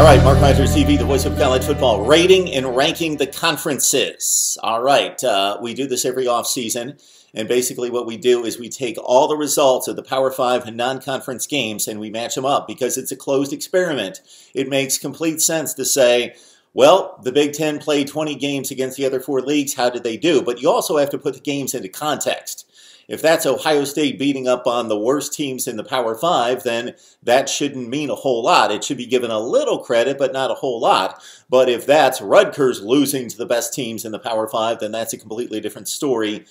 right, MarkRogersTV, the voice of college football, rating and ranking the conferences. All right, we do this every offseason, and basically what we do is we take all the results of the Power 5 and non-conference games and we match them up because it's a closed experiment. It makes complete sense to say, well, the Big Ten played 20 games against the other 4 leagues. How did they do? But you also have to put the games into context. If that's Ohio State beating up on the worst teams in the Power 5, then that shouldn't mean a whole lot. It should be given a little credit, but not a whole lot. But if that's Rutgers losing to the best teams in the Power 5, then that's a completely different story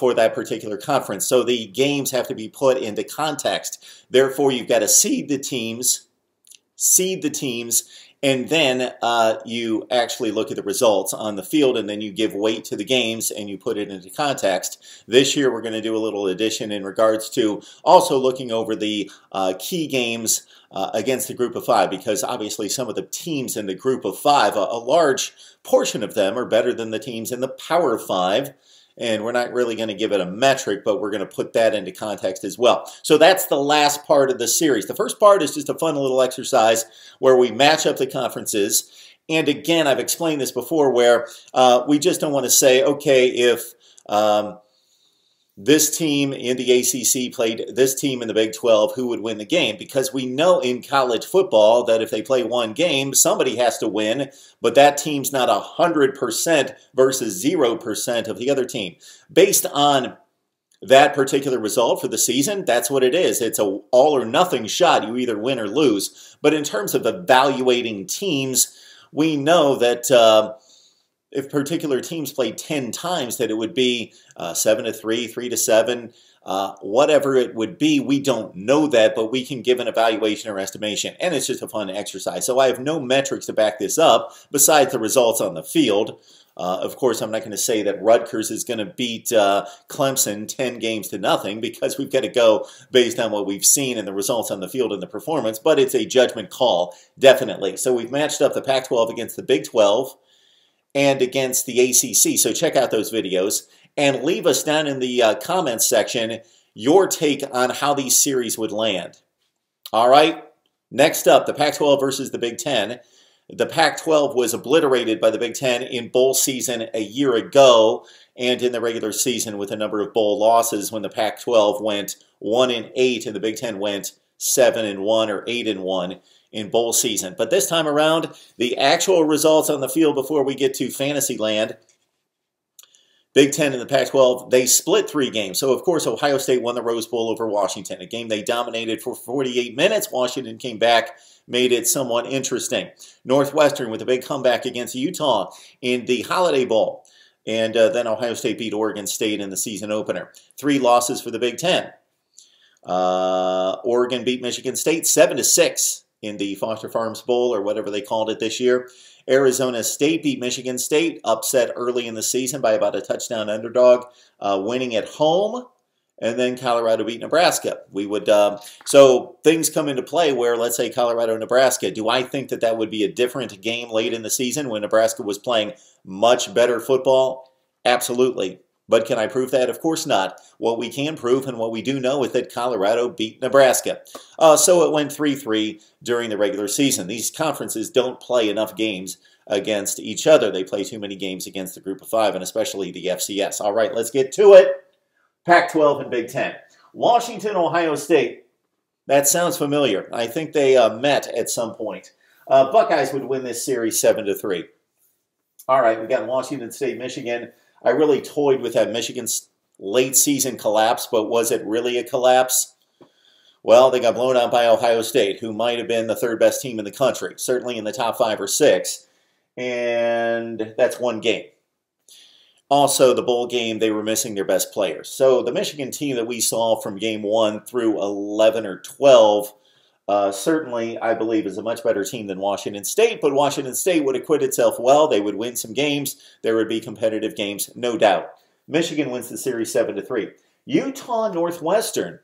for that particular conference. So the games have to be put into context. Therefore, you've got to seed the teams, and then you actually look at the results on the field, and then you give weight to the games and you put it into context. This year we're going to do a little addition in regards to also looking over the key games against the group of 5, because obviously some of the teams in the group of 5, a large portion of them are better than the teams in the Power 5. And we're not really going to give it a metric, but we're going to put that into context as well. So that's the last part of the series. The first part is just a fun little exercise where we match up the conferences. And again, I've explained this before, where we just don't want to say, okay, if this team in the ACC played this team in the Big 12, who would win the game? Because we know in college football that if they play one game, somebody has to win, but that team's not 100% versus 0% of the other team. Based on that particular result for the season, that's what it is. It's an all or nothing shot. You either win or lose. But in terms of evaluating teams, we know that if particular teams played 10 times, that it would be 7-3, 3-7, whatever it would be. We don't know that, but we can give an evaluation or estimation, and it's just a fun exercise. So I have no metrics to back this up besides the results on the field. Of course, I'm not going to say that Rutgers is going to beat Clemson 10 games to nothing, because we've got to go based on what we've seen and the results on the field and the performance, but it's a judgment call, definitely. So we've matched up the Pac-12 against the Big 12 and against the ACC. So check out those videos and leave us down in the comments section your take on how these series would land. All right, next up, the Pac-12 versus the Big Ten. The Pac-12 was obliterated by the Big Ten in bowl season a year ago and in the regular season with a number of bowl losses when the Pac-12 went 1-8 and the Big Ten went 7-1 or 8-1 in bowl season. But this time around, the actual results on the field before we get to fantasy land, Big Ten and the Pac-12, they split 3 games. So, of course, Ohio State won the Rose Bowl over Washington, a game they dominated for 48 minutes. Washington came back, made it somewhat interesting. Northwestern with a big comeback against Utah in the Holiday Bowl. And then Ohio State beat Oregon State in the season opener. 3 losses for the Big Ten. Oregon beat Michigan State 7-6 in the Foster Farms Bowl, or whatever they called it this year. Arizona State beat Michigan State, upset early in the season by about a touchdown underdog, winning at home. And then Colorado beat Nebraska. We would so things come into play where, let's say, Colorado-Nebraska. Do I think that that would be a different game late in the season when Nebraska was playing much better football? Absolutely. But can I prove that? Of course not. What we can prove and what we do know is that Colorado beat Nebraska. So it went 3-3 during the regular season. These conferences don't play enough games against each other. They play too many games against the group of 5, and especially the FCS. All right, let's get to it. Pac-12 and Big Ten. Washington, Ohio State. That sounds familiar. I think they met at some point. Buckeyes would win this series 7-3. All right, we got Washington State, Michigan. I really toyed with that Michigan late season collapse, but was it really a collapse? Well, they got blown out by Ohio State, who might have been the 3rd best team in the country, certainly in the top 5 or 6, and that's one game. Also, the bowl game, they were missing their best players. So the Michigan team that we saw from game 1 through 11 or 12 certainly, I believe, is a much better team than Washington State, but Washington State would acquit itself well. They would win some games. There would be competitive games, no doubt. Michigan wins the series 7-3. Utah, Northwestern.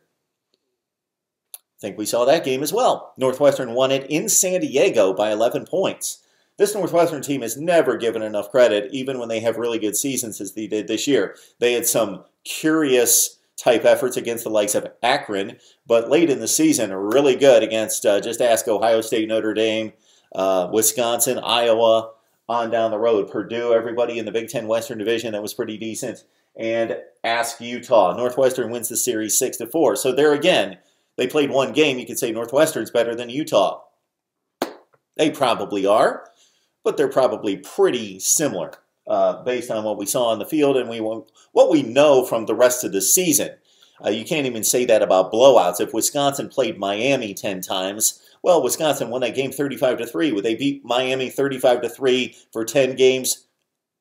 I think we saw that game as well. Northwestern won it in San Diego by 11 points. This Northwestern team is never given enough credit, even when they have really good seasons as they did this year. They had some curious type efforts against the likes of Akron, but late in the season are really good against, just ask Ohio State, Notre Dame, Wisconsin, Iowa, on down the road. Purdue, everybody in the Big Ten Western Division, that was pretty decent. And ask Utah. Northwestern wins the series 6-4. So there again, they played one game. You could say Northwestern's better than Utah. They probably are, but they're probably pretty similar based on what we saw on the field and what we know from the rest of the season. You can't even say that about blowouts. If Wisconsin played Miami 10 times, well, Wisconsin won that game 35-3. Would they beat Miami 35-3 for 10 games?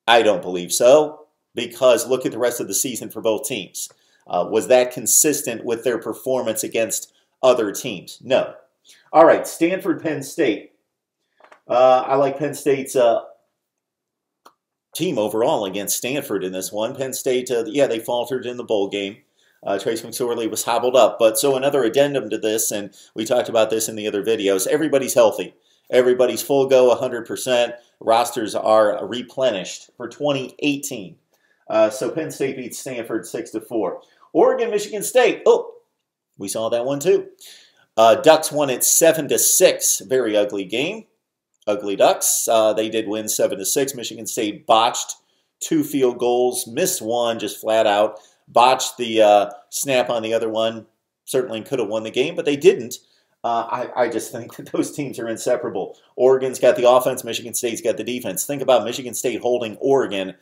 I don't believe so, because look at the rest of the season for both teams. Was that consistent with their performance against other teams? No. All right, Stanford, Penn State. I like Penn State's team overall against Stanford in this one. Penn State, yeah, they faltered in the bowl game. Trace McSorley was hobbled up. But so another addendum to this, and we talked about this in the other videos, everybody's healthy. Everybody's full go, 100%. Rosters are replenished for 2018. So Penn State beats Stanford 6-4. Oregon, Michigan State. Oh, we saw that one too. Ducks won it 7-6. Very ugly game. Ugly Ducks. They did win 7-6. Michigan State botched 2 field goals, missed one just flat out. Botched the snap on the other one. Certainly could have won the game, but they didn't. I just think that those teams are inseparable. Oregon's got the offense. Michigan State's got the defense. Think about Michigan State holding Oregon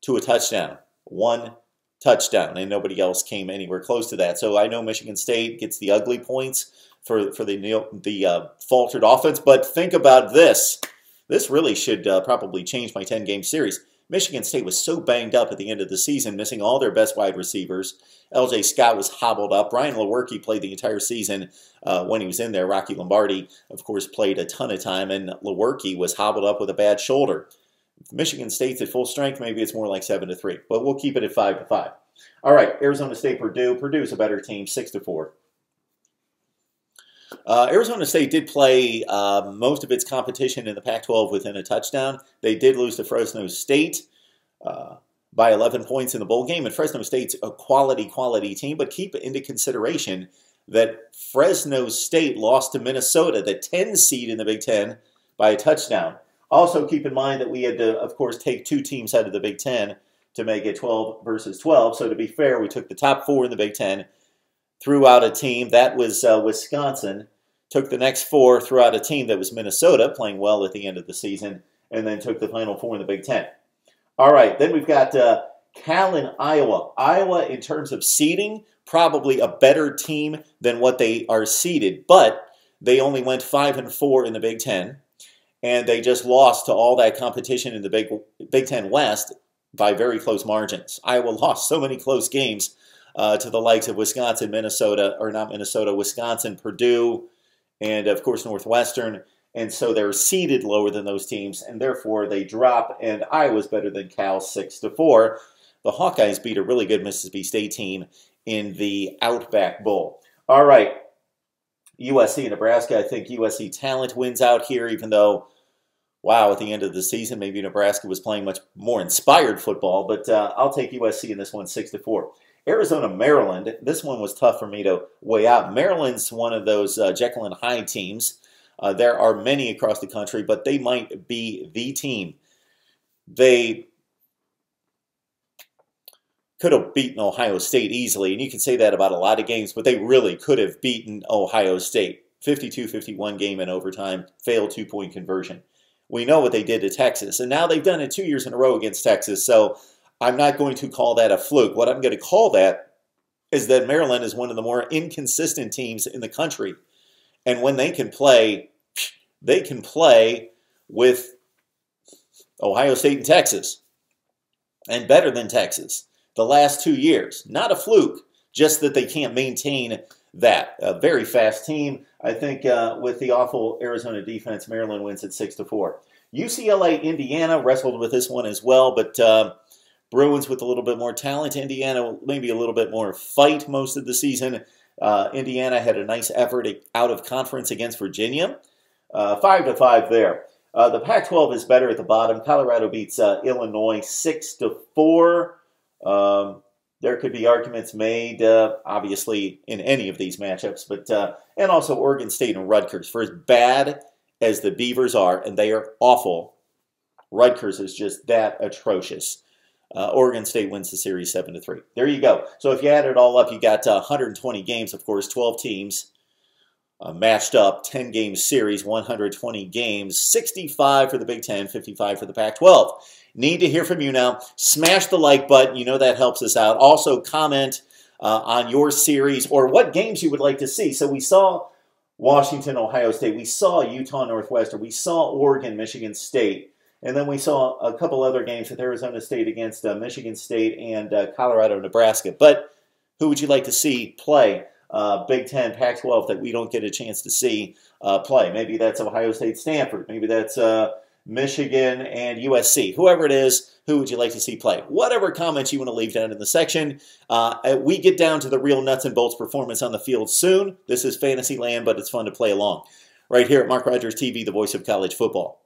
to a touchdown. 1 touchdown, and nobody else came anywhere close to that. So I know Michigan State gets the ugly points for the faltered offense, but think about this. This really should probably change my 10-game series. Michigan State was so banged up at the end of the season, missing all their best wide receivers. L.J. Scott was hobbled up. Brian Lewerke played the entire season when he was in there. Rocky Lombardi, of course, played a ton of time, and Lewerke was hobbled up with a bad shoulder. If Michigan State's at full strength, maybe it's more like 7-3, but we'll keep it at 5-5. All right, Arizona State, Purdue. Purdue's a better team, 6-4. Arizona State did play most of its competition in the Pac-12 within a touchdown. They did lose to Fresno State by 11 points in the bowl game, and Fresno State's a quality team, but keep into consideration that Fresno State lost to Minnesota, the 10 seed in the Big Ten, by a touchdown. Also keep in mind that we had to, of course, take 2 teams out of the Big Ten to make it 12 versus 12. So to be fair, we took the top 4 in the Big Ten, threw out a team. That was Wisconsin. Took the next 4, threw out a team that was Minnesota, playing well at the end of the season, and then took the final 4 in the Big Ten. All right, then we've got Cal and Iowa. Iowa, in terms of seeding, probably a better team than what they are seeded, but they only went 5-4 in the Big Ten, and they just lost to all that competition in the Big Ten West by very close margins. Iowa lost so many close games to the likes of Wisconsin, Wisconsin, Purdue, and of course Northwestern, and so they're seeded lower than those teams, and therefore they drop, and Iowa's better than Cal 6-4. The Hawkeyes beat a really good Mississippi State team in the Outback Bowl. All right, USC and Nebraska. I think USC talent wins out here, even though, wow, at the end of the season, maybe Nebraska was playing much more inspired football, but I'll take USC in this one 6-4. Arizona, Maryland. This one was tough for me to weigh out. Maryland's one of those Jekyll and Hyde teams. There are many across the country, but they might be the team. They could have beaten Ohio State easily, and you can say that about a lot of games, but they really could have beaten Ohio State. 52-51 game in overtime, failed 2-point conversion. We know what they did to Texas, and now they've done it 2 years in a row against Texas, so I'm not going to call that a fluke. What I'm going to call that is that Maryland is one of the more inconsistent teams in the country. And when they can play with Ohio State and Texas, and better than Texas the last 2 years. Not a fluke, just that they can't maintain that. A very fast team. I think with the awful Arizona defense, Maryland wins at 6-4. UCLA, Indiana wrestled with this one as well, but Bruins with a little bit more talent. Indiana maybe a little bit more fight most of the season. Indiana had a nice effort out of conference against Virginia. 5-5 there. The Pac-12 is better at the bottom. Colorado beats Illinois 6-4. There could be arguments made, obviously, in any of these matchups, but and also Oregon State and Rutgers. For as bad as the Beavers are, and they are awful, Rutgers is just that atrocious. Oregon State wins the series 7-3. There you go. So if you add it all up, you got 120 games, of course, 12 teams matched up, 10-game series, 120 games, 65 for the Big Ten, 55 for the Pac-12. Need to hear from you now. Smash the like button. You know that helps us out. Also, comment on your series or what games you would like to see. So we saw Washington, Ohio State. We saw Utah, Northwestern. We saw Oregon, Michigan State. And then we saw a couple other games with Arizona State against Michigan State and Colorado, Nebraska. But who would you like to see play Big Ten, Pac-12 that we don't get a chance to see play? Maybe that's Ohio State, Stanford. Maybe that's Michigan and USC. Whoever it is, who would you like to see play? Whatever comments you want to leave down in the section. We get down to the real nuts and bolts performance on the field soon. This is Fantasyland, but it's fun to play along. Right here at Mark Rogers TV, the voice of college football.